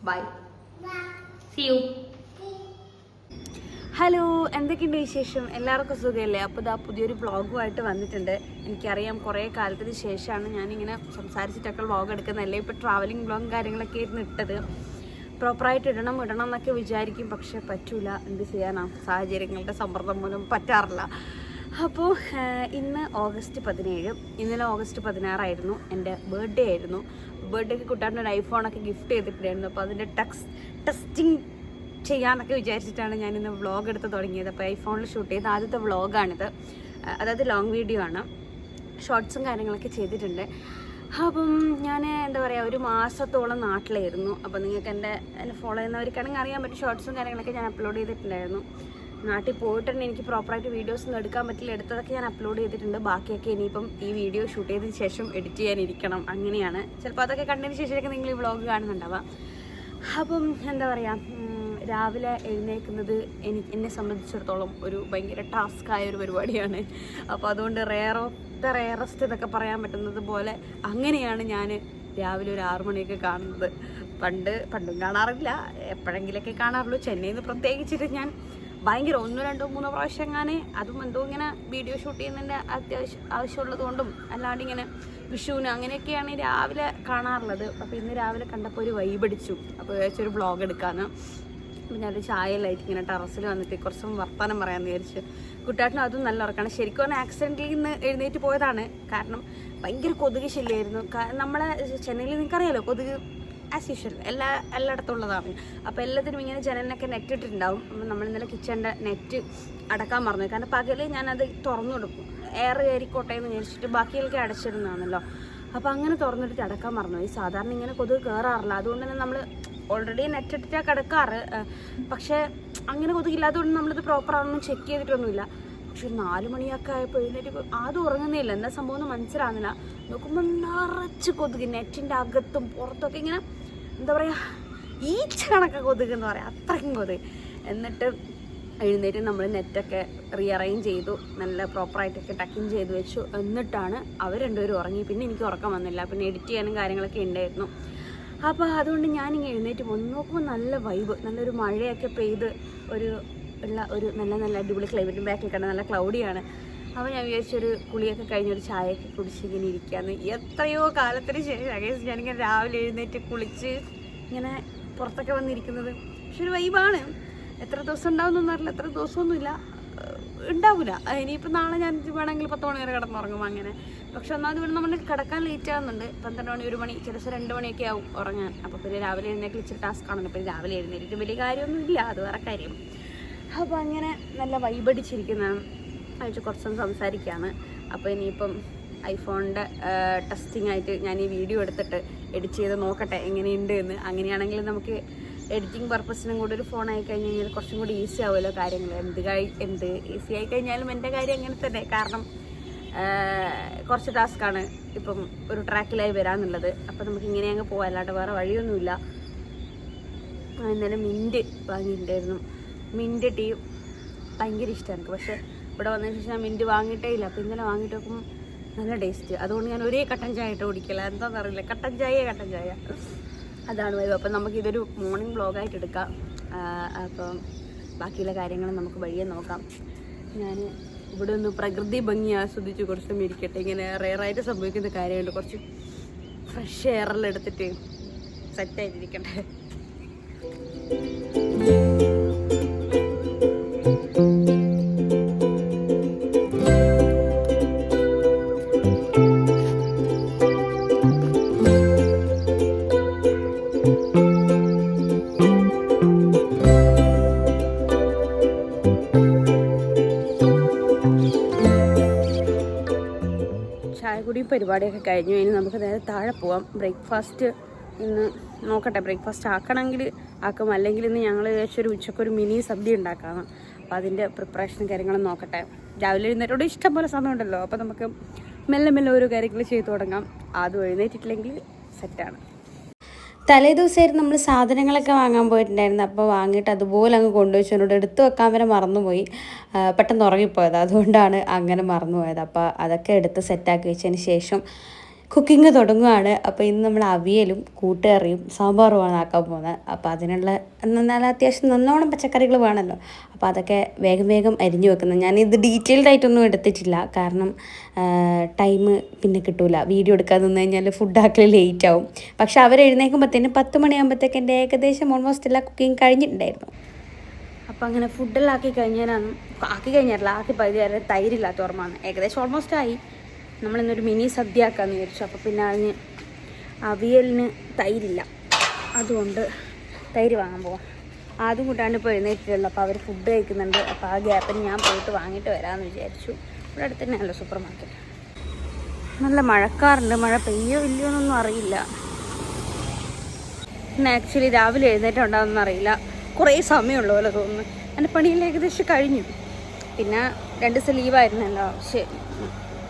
By, see U. Hello, എന്തൊക്കെയുണ്ട് വിശേഷം? എല്ലാവർക്കും സുഖമല്ലേ? അപ്പോൾ ഇതാ പുതിയൊരു വ്ളോഗുമായിട്ട് വന്നിട്ടുണ്ട്. എനിക്കറിയാം കുറേ കാലത്തിന് ശേഷമാണ് ഞാനിങ്ങനെ സംസാരിച്ചിട്ടൊക്കെ വ്ളോഗ് എടുക്കുന്നതല്ലേ. ഇപ്പോൾ ട്രാവലിംഗ് വ്ളോഗും കാര്യങ്ങളൊക്കെ ആയിരുന്നു ഇട്ടത്. പ്രോപ്പറായിട്ട് ഇടണം എന്നൊക്കെ വിചാരിക്കും, പക്ഷേ പറ്റൂല. എന്ത് ചെയ്യാനാണ്, സാഹചര്യങ്ങളുടെ സമ്മർദ്ദം മൂലം പറ്റാറില്ല. അപ്പോൾ ഇന്ന് ഓഗസ്റ്റ് 17, ഇന്നലെ ഓഗസ്റ്റ് 16 എൻ്റെ ബർത്ത്ഡേ ആയിരുന്നു. ബർത്ത്ഡേക്ക് കുട്ടാൻ്റെ ഒരു ഐഫോണൊക്കെ ഗിഫ്റ്റ് ചെയ്തിട്ടുണ്ടായിരുന്നു. അപ്പോൾ അതിൻ്റെ ടെസ്റ്റിംഗ് ചെയ്യാമെന്നൊക്കെ വിചാരിച്ചിട്ടാണ് ഞാനിന്ന് വ്ളോഗ് എടുത്ത് തുടങ്ങിയത്. അപ്പോൾ ഐഫോണിൽ ഷൂട്ട് ചെയ്ത ആദ്യത്തെ വ്ളോഗാണിത്. അതായത് ലോങ് വീഡിയോ ആണ്. ഷോർട്സും കാര്യങ്ങളൊക്കെ ചെയ്തിട്ടുണ്ട്. അപ്പം ഞാൻ എന്താ പറയുക, ഒരു മാസത്തോളം നാട്ടിലായിരുന്നു. അപ്പോൾ നിങ്ങൾക്ക് എന്നെ ഫോളോ ചെയ്യുന്നവർക്കാണെങ്കിൽ അറിയാൻ പറ്റും, ഷോർട്സും കാര്യങ്ങളൊക്കെ ഞാൻ അപ്ലോഡ് ചെയ്തിട്ടുണ്ടായിരുന്നു. നാട്ടിൽ പോയിട്ട് എനിക്ക് പ്രോപ്പറായിട്ട് വീഡിയോസൊന്നും എടുക്കാൻ പറ്റില്ല. എടുത്തതൊക്കെ ഞാൻ അപ്ലോഡ് ചെയ്തിട്ടുണ്ട്. ബാക്കിയൊക്കെ ഇനിയിപ്പം ഈ വീഡിയോ ഷൂട്ട് ചെയ്തതിന് ശേഷം എഡിറ്റ് ചെയ്യാനിരിക്കണം. അങ്ങനെയാണ്. ചിലപ്പോൾ അതൊക്കെ കണ്ടതിന് ശേഷമൊക്കെ നിങ്ങൾ ഈ വ്ളോഗ് കാണുന്നുണ്ടാവാം. അപ്പം എന്താ പറയുക, രാവിലെ എഴുന്നേൽക്കുന്നത് എന്നെ സംബന്ധിച്ചിടത്തോളം ഒരു ഭയങ്കര ടാസ്ക്കായ ഒരു പരിപാടിയാണ്. അപ്പോൾ അതുകൊണ്ട് റേറസ്റ്റ് എന്നൊക്കെ പറയാൻ പറ്റുന്നത് പോലെ അങ്ങനെയാണ് ഞാൻ രാവിലെ ഒരു 6 മണിയൊക്കെ കാണുന്നത്. പണ്ടും കാണാറില്ല, എപ്പോഴെങ്കിലൊക്കെ കാണാറുള്ളൂ. ചെന്നൈയിൽ നിന്ന് പ്രത്യേകിച്ചിട്ട് ഞാൻ ഭയങ്കര 1, 2, 3 പ്രാവശ്യം എങ്ങനെ, അതും എന്തോ ഇങ്ങനെ വീഡിയോ ഷൂട്ട് ചെയ്യുന്നതിൻ്റെ ആവശ്യമുള്ളത് കൊണ്ടും അല്ലാണ്ട് ഇങ്ങനെ വിഷുവിന് അങ്ങനെയൊക്കെയാണ് രാവിലെ കാണാറുള്ളത്. അപ്പോൾ ഇന്ന് രാവിലെ കണ്ടപ്പോൾ ഒരു വൈബടിച്ചു. അപ്പോൾ വിചാരിച്ചൊരു വ്ളോഗ് എടുക്കാമെന്ന്. അപ്പോൾ ഞാനൊരു ചായയിലായിട്ട് ഇങ്ങനെ ടെറസിൽ വന്നിട്ട് കുറച്ചും വർത്തമാനം പറയാമെന്ന് വിചാരിച്ചു. കുട്ടാട്ടിനും അതും നല്ല ഉറക്കാണ്. ശരിക്കും പറഞ്ഞാൽ ആക്സിഡൻറ്റിൽ നിന്ന് എഴുന്നേറ്റ് പോയതാണ്. കാരണം ഭയങ്കര കൊതുക് ശല്യമായിരുന്നു. നമ്മളെ ചെന്നൈയിൽ നിങ്ങൾക്കറിയാലോ, കൊതുക് ആസ് യൂഷ്വൽ എല്ലായിടത്തും ഉള്ളതാണ്. അപ്പോൾ എല്ലാത്തിനും ഇങ്ങനെ ജനലിനൊക്കെ നെറ്റ് ഇട്ടിട്ടുണ്ടാവും. അപ്പോൾ നമ്മൾ ഇന്നലെ കിച്ചണിൻ്റെ നെറ്റ് അടക്കാൻ മറന്നു. കാരണം പകൽ ഞാനത് തുറന്നു കൊടുക്കും, എയർ കയറിക്കോട്ടെ എന്ന് വിചാരിച്ചിട്ട്. ബാക്കിയൊക്കെ അടച്ചിരുന്നതാണല്ലോ. അപ്പോൾ അങ്ങനെ തുറന്നിട്ട് അടക്കാൻ മറന്നു. ഈ സാധാരണ ഇങ്ങനെ കൊതുക് കയറാറില്ല. അതുകൊണ്ട് തന്നെ നമ്മൾ ഓൾറെഡി നെറ്റ് ഇട്ടിട്ടാണ് കിടക്കാറ്. പക്ഷേ അങ്ങനെ കൊതുകില്ലാത്തതുകൊണ്ട് നമ്മളിത് പ്രോപ്പറാണെന്നും ചെക്ക് ചെയ്തിട്ടൊന്നുമില്ല. പക്ഷെ 4 മണിയൊക്കെ ആയപ്പോൾ എഴുന്നേറ്റ് ആദ്യം ഉറങ്ങുന്നില്ല. എന്താ സംഭവം എന്ന് മനസ്സിലാകുന്നില്ല. നോക്കുമ്പോൾ നിറച്ച് കൊതുക്, നെറ്റിൻ്റെ അകത്തും പുറത്തൊക്കെ ഇങ്ങനെ എന്താ പറയുക, ഈച്ച കണക്കെ കൊതുക് എന്ന് പറയാം, അത്രയും കൊതുക്. എന്നിട്ട് എഴുന്നേറ്റ് നമ്മൾ നെറ്റൊക്കെ റീഅറേഞ്ച് ചെയ്തു, നല്ല പ്രോപ്പറായിട്ടൊക്കെ ടക്കിങ് ചെയ്ത് വെച്ചു. എന്നിട്ടാണ് അവർ രണ്ടുപേരും ഉറങ്ങി. പിന്നെ എനിക്ക് ഉറക്കം വന്നില്ല. പിന്നെ എഡിറ്റ് ചെയ്യാനും കാര്യങ്ങളൊക്കെ ഉണ്ടായിരുന്നു. അപ്പോൾ അതുകൊണ്ട് ഞാനിങ്ങനെ എഴുന്നേറ്റ് പോകുന്നു. നോക്കുമ്പോൾ നല്ല വൈബ്, നല്ലൊരു മഴയൊക്കെ പെയ്ത് ഒരു നല്ല അടിപൊളി ക്ലൈമറ്റും. ബാക്കിൽ കണ്ട നല്ല ക്ലൗഡിയാണ്. അപ്പോൾ ഞാൻ വിചാരിച്ചൊരു കുളിയൊക്കെ കഴിഞ്ഞൊരു ചായയൊക്കെ കുടിച്ച് ഇങ്ങനെ ഇരിക്കുകയാണ്. എത്രയോ കാലത്തിന് ശേഷം ഞാനിങ്ങനെ രാവിലെ എഴുന്നേറ്റ് കുളിച്ച് ഇങ്ങനെ പുറത്തൊക്കെ വന്നിരിക്കുന്നത്. പക്ഷെ ഒരു വൈബാണ്. എത്ര ദിവസം ഉണ്ടാവുമെന്നൊന്നും അറിയില്ല, എത്ര ദിവസമൊന്നുമില്ല, ഉണ്ടാവില്ല. ഇനിയിപ്പോൾ നാളെ ഞാൻ വേണമെങ്കിൽ 10 മണി വരെ കിടന്നുറങ്ങും അങ്ങനെ. പക്ഷെ ഒന്നാമത് ഇവിടെ നമ്മൾ കിടക്കാൻ ലേറ്റ് ആകുന്നുണ്ട്. 12 മണി, 1 മണി, ചില ദിവസം 2 മണിയൊക്കെ ആവും ഉറങ്ങാൻ. അപ്പോൾ പിന്നെ രാവിലെ എഴുന്നേറ്റ് ഇച്ചിരി ടാസ്ക് ആണല്ലോ. പിന്നെ രാവിലെ എഴുന്നേറ്റ് വലിയ കാര്യമൊന്നുമില്ല, അത് വേറെ കാര്യം. അപ്പോൾ അങ്ങനെ നല്ല വൈബടിച്ചിരിക്കുന്ന ആയിട്ട് കുറച്ചൊന്ന് സംസാരിക്കുകയാണ്. അപ്പോൾ ഇനിയിപ്പം ഐഫോണിൻ്റെ ടെസ്റ്റിംഗ് ആയിട്ട് ഞാൻ ഈ വീഡിയോ എടുത്തിട്ട് എഡിറ്റ് ചെയ്ത് നോക്കട്ടെ എങ്ങനെയുണ്ട് എന്ന്. അങ്ങനെയാണെങ്കിൽ നമുക്ക് എഡിറ്റിംഗ് പർപ്പസിനും കൂടി ഒരു ഫോൺ ആയി കഴിഞ്ഞാൽ കുറച്ചും കൂടി ഈസി ആവുമല്ലോ കാര്യങ്ങൾ. എന്ത് ഈസി ആയി കഴിഞ്ഞാലും എൻ്റെ കാര്യം അങ്ങനെ തന്നെ. കാരണം കുറച്ച് ടാസ്ക്കാണ് ഇപ്പം ഒരു ട്രാക്കിലായി വരാമെന്നുള്ളത്. അപ്പോൾ നമുക്ക് ഇങ്ങനെ അങ്ങ് പോകാം, അല്ലാണ്ട് വേറെ വഴിയൊന്നുമില്ല. ഇന്നലെ മിൻറ്റ് വാങ്ങിയിട്ടുണ്ടായിരുന്നു. മിൻറ്റ് ടീ ഭയങ്കര ഇഷ്ടമാണ് എനിക്ക്. പക്ഷേ ഇവിടെ വന്നതിന് ശേഷം ഞാൻ മിൻറ്റ് വാങ്ങിയിട്ടേ ഇല്ല. അപ്പോൾ ഇന്നലെ വാങ്ങിയിട്ട് നോക്കുമ്പോൾ നല്ല ടേസ്റ്റ്. അതുകൊണ്ട് ഞാൻ ഒരേ കട്ടൻ ചായ ഇട്ട് കുടിക്കില്ല. എന്താണെന്നറിയില്ല, കട്ടൻ ചായ അതാണ് വൈബ്. അപ്പം നമുക്കിതൊരു മോർണിംഗ് വ്ളോഗായിട്ട് എടുക്കാം. അപ്പം ബാക്കിയുള്ള കാര്യങ്ങൾ നമുക്ക് വഴിയെ നോക്കാം. ഞാൻ ഇവിടെ ഒന്ന് പ്രകൃതി ഭംഗി ആസ്വദിച്ച് കുറച്ചും ഇരിക്കട്ടെ. ഇങ്ങനെ റെയറായിട്ട് സംഭവിക്കുന്ന കാര്യമുണ്ട്. കുറച്ച് ഫ്രഷ് എയറെല്ലാം എടുത്തിട്ട് സെറ്റായിട്ടിരിക്കട്ടെ. ചായകുടിയും പരിപാടിയൊക്കെ കഴിഞ്ഞു. ഇനി നമുക്ക് നേരെ താഴെ പോവാം. ബ്രേക്ക്ഫാസ്റ്റ് ഇന്ന് നോക്കട്ടെ, ബ്രേക്ക്ഫാസ്റ്റ് ആക്കണമെങ്കിൽ ആക്കും, അല്ലെങ്കിൽ ഇന്ന് ഞങ്ങൾ ഏകദേശം ഉച്ചക്കൊരു മിനി സദ്യ ഉണ്ടാക്കാം. അപ്പോൾ അതിൻ്റെ പ്രിപ്പറേഷനും കാര്യങ്ങളും നോക്കട്ടെ. രാവിലെ എഴുന്നേറ്റോട് ഇഷ്ടം പോലെ സമയമുണ്ടല്ലോ. അപ്പോൾ നമുക്ക് മെല്ലെ ഓരോ കാര്യങ്ങൾ ചെയ്തു തുടങ്ങാം. അതും എഴുന്നേറ്റിട്ടില്ലെങ്കിൽ സെറ്റാണ്. തലേദിവസമായിരുന്നു നമ്മൾ സാധനങ്ങളൊക്കെ വാങ്ങാൻ പോയിട്ടുണ്ടായിരുന്നു. അപ്പോൾ വാങ്ങിയിട്ട് അതുപോലെ അങ്ങ് കൊണ്ടുവച്ചു. എന്നോട് എടുത്തു വെക്കാൻ വരെ മറന്നുപോയി, പെട്ടെന്ന് ഉറങ്ങിപ്പോയത്. അതുകൊണ്ടാണ് അങ്ങനെ മറന്നുപോയത്. അപ്പോൾ അതൊക്കെ എടുത്ത് സെറ്റാക്കി വെച്ചതിന് ശേഷം കുക്കിംഗ് തുടങ്ങുകയാണ്. അപ്പോൾ ഇന്ന് നമ്മൾ അവിയലും കൂട്ടുകറിയും സാമ്പാറുമാണ് ആക്കാൻ പോകുന്നത്. അപ്പോൾ അതിനുള്ള നല്ല അത്യാവശ്യം നല്ലോണം പച്ചക്കറികൾ വേണമല്ലോ. അപ്പോൾ അതൊക്കെ വേഗം വേഗം അരിഞ്ഞു വെക്കുന്നത്. ഞാനിത് ഡീറ്റെയിൽഡ് ആയിട്ടൊന്നും എടുത്തിട്ടില്ല, കാരണം ടൈം പിന്നെ കിട്ടൂല. വീഡിയോ എടുക്കാൻ നിന്ന് കഴിഞ്ഞാൽ ഫുഡ് ആക്കൽ ലേറ്റ് ആവും. പക്ഷെ അവർ എഴുന്നേൽക്കുമ്പോഴത്തേനും 10 മണിയാകുമ്പോഴത്തേക്ക് എൻ്റെ ഏകദേശം ഓൾമോസ്റ്റ് എല്ലാ കുക്കിംഗ് കഴിഞ്ഞിട്ടുണ്ടായിരുന്നു. അപ്പോൾ അങ്ങനെ ഫുഡെല്ലാം ആക്കി കഴിഞ്ഞാൽ ആക്കി പകുതി വരെ തൈരില്ലാത്ത ഓർമ്മയാണ്. ഏകദേശം ഓൾമോസ്റ്റ് ആയി. നമ്മളിന്നൊരു മിനി സദ്യ ആക്കാമെന്ന് വിചാരിച്ചു. അപ്പോൾ പിന്നെ അതിന് അവിയലിന് തൈരില്ല, അതുകൊണ്ട് തൈര് വാങ്ങാൻ പോവാം. ആദ്യം കൂട്ടാണ്ട് ഇപ്പോൾ എഴുന്നേറ്റിട്ടുള്ളൂ. അപ്പോൾ അവർ ഫുഡ് കഴിക്കുന്നുണ്ട്. അപ്പോൾ ആ ഗ്യാപ്പിന് ഞാൻ പോയിട്ട് വാങ്ങിയിട്ട് വരാമെന്ന് വിചാരിച്ചു. ഇവിടെ അടുത്ത് തന്നെയല്ലോ സൂപ്പർ മാർക്കറ്റ്. നല്ല മഴക്കാറുണ്ട്. മഴ പെയ്യോ ഇല്ലയോ എന്നൊന്നും അറിയില്ല. ഇന്ന് ആക്ച്വലി രാവിലെ എഴുന്നേറ്റുണ്ടാവുമെന്ന് അറിയില്ല. കുറേ സമയമുള്ള പോലെ തോന്നുന്നു. എൻ്റെ പണിയിൽ ഏകദേശം കഴിഞ്ഞു. പിന്നെ 2 ദിവസം ലീവായിരുന്നല്ലോ,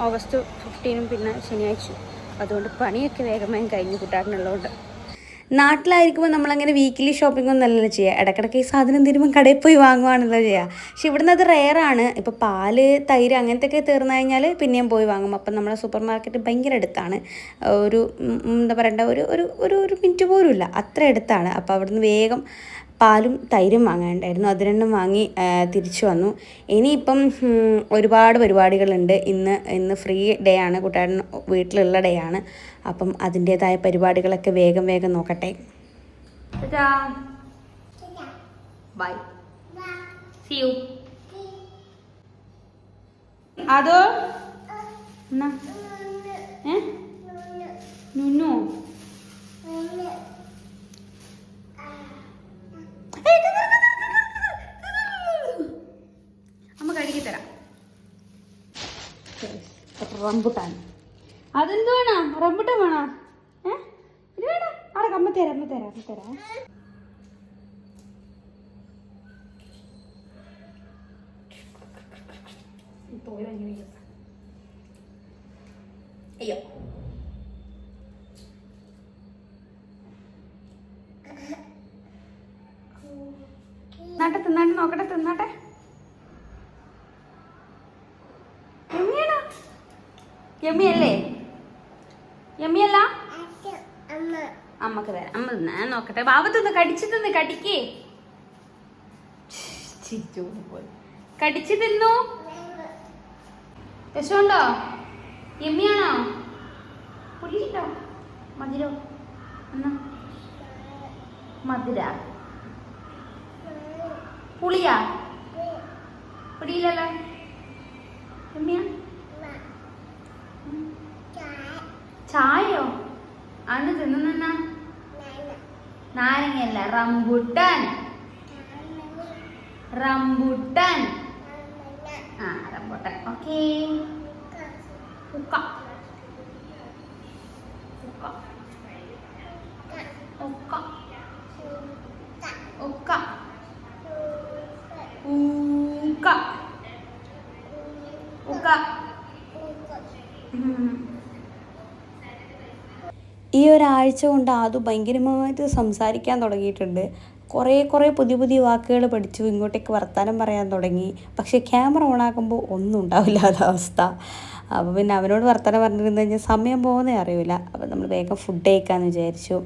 ഓഗസ്റ്റ് 15 പിന്നെ ശനിയാഴ്ച. അതുകൊണ്ട് പണിയൊക്കെ വേഗമായി കഴിഞ്ഞു കൂട്ടാട്ടിനുള്ളതുകൊണ്ട്. നാട്ടിലായിരിക്കുമ്പോൾ നമ്മളങ്ങനെ വീക്കിലി ഷോപ്പിംഗ് ഒന്നും അല്ലല്ലോ ചെയ്യുക. ഇടയ്ക്കിടയ്ക്ക് ഈ സാധനം തീരുമ്പോൾ കടയിൽ പോയി വാങ്ങുവാണല്ലോ ചെയ്യുക. പക്ഷെ ഇവിടുന്ന് അത് റെയറാണ്. ഇപ്പോൾ പാല്, തൈര് അങ്ങനത്തെയൊക്കെ തീർന്നു കഴിഞ്ഞാൽ പിന്നെയും പോയി വാങ്ങും. അപ്പം നമ്മുടെ സൂപ്പർ മാർക്കറ്റ് ഭയങ്കര അടുത്താണ്. ഒരു എന്താ പറയണ്ട, ഒരു മിനിറ്റ് പോലും ഇല്ല, അത്ര അടുത്താണ്. അപ്പോൾ അവിടുന്ന് വേഗം പാലും തൈരും വാങ്ങാനുണ്ടായിരുന്നു. അത് രണ്ടും വാങ്ങി തിരിച്ചു വന്നു. ഇനിയിപ്പം ഒരുപാട് പരിപാടികളുണ്ട്. ഇന്ന് ഫ്രീ ഡേ ആണ്, കൂട്ടുകാരൻ വീട്ടിലുള്ള ഡേ ആണ്. അപ്പം അതിൻ്റേതായ പരിപാടികളൊക്കെ വേഗം വേഗം നോക്കട്ടെ. Bye, see you. അതോ എന്നാ നുന്നു അമ്മ കഴുകി തരാം. റംബുട്ടാൻ. അതെന്ത് വേണോ? റംബുട്ടാൻ വേണോ? ഇത് വേണോ? അവിടെ അമ്മ തരാം. അയ്യോ, തിന്നാട്ടെ നോക്കട്ടെ, തിന്നാട്ടെ. യമ്മിയല്ലേ? യമ്മിയല്ല? അമ്മക്ക് തരാം. അമ്മ തിന്നാ നോക്കട്ടെ. ഭാവത്തൊന്ന് കടിച്ചു കടിക്കേ. കടിച്ചു തിന്നു. രസമുണ്ടോ? യമ്മിയാണോ? പുളിയുണ്ടോ? മധുരോ? എന്നാ മധുര പുളിയാ? പുളിയില്ലല്ലോ. യമ്മിയാ? ചായയോ? അന്ന് തിന്നുന്ന നാരങ്ങയല്ല, റംബുട്ടാൻ. ആ റംബുട്ടാൻ. ഓക്കേ. ഉക്ക ഈ ഒരാഴ്ച കൊണ്ട് അത് ഭയങ്കരമായിട്ട് സംസാരിക്കാൻ തുടങ്ങിയിട്ടുണ്ട്. കുറേ പുതിയ വാക്കുകൾ പഠിച്ചു. ഇങ്ങോട്ടേക്ക് വർത്താനം പറയാൻ തുടങ്ങി. പക്ഷേ ക്യാമറ ഓണാക്കുമ്പോൾ ഒന്നും ഉണ്ടാവില്ല, അതവസ്ഥ. അപ്പോൾ പിന്നെ അവനോട് വർത്താനം പറഞ്ഞിരുന്നു കഴിഞ്ഞാൽ സമയം പോകുന്നേ അറിയില്ല. അപ്പം നമ്മൾ വേഗം ഫുഡ് കഴിക്കാമെന്ന് വിചാരിച്ചു.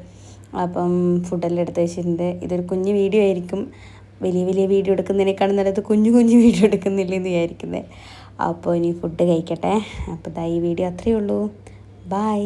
അപ്പം ഫുഡെല്ലാം എടുത്ത് വെച്ചിട്ടുണ്ട്. ഇതൊരു കുഞ്ഞു വീഡിയോ ആയിരിക്കും. വലിയ വീഡിയോ എടുക്കുന്നതിനേക്കാളും നല്ലത് കുഞ്ഞു വീഡിയോ എടുക്കുന്നില്ലെന്ന് വിചാരിക്കുന്നത്. അപ്പോൾ ഇനി ഫുഡ് കഴിക്കട്ടെ. അപ്പോൾ ഈ വീഡിയോ അത്രയേ ഉള്ളൂ. ബൈ.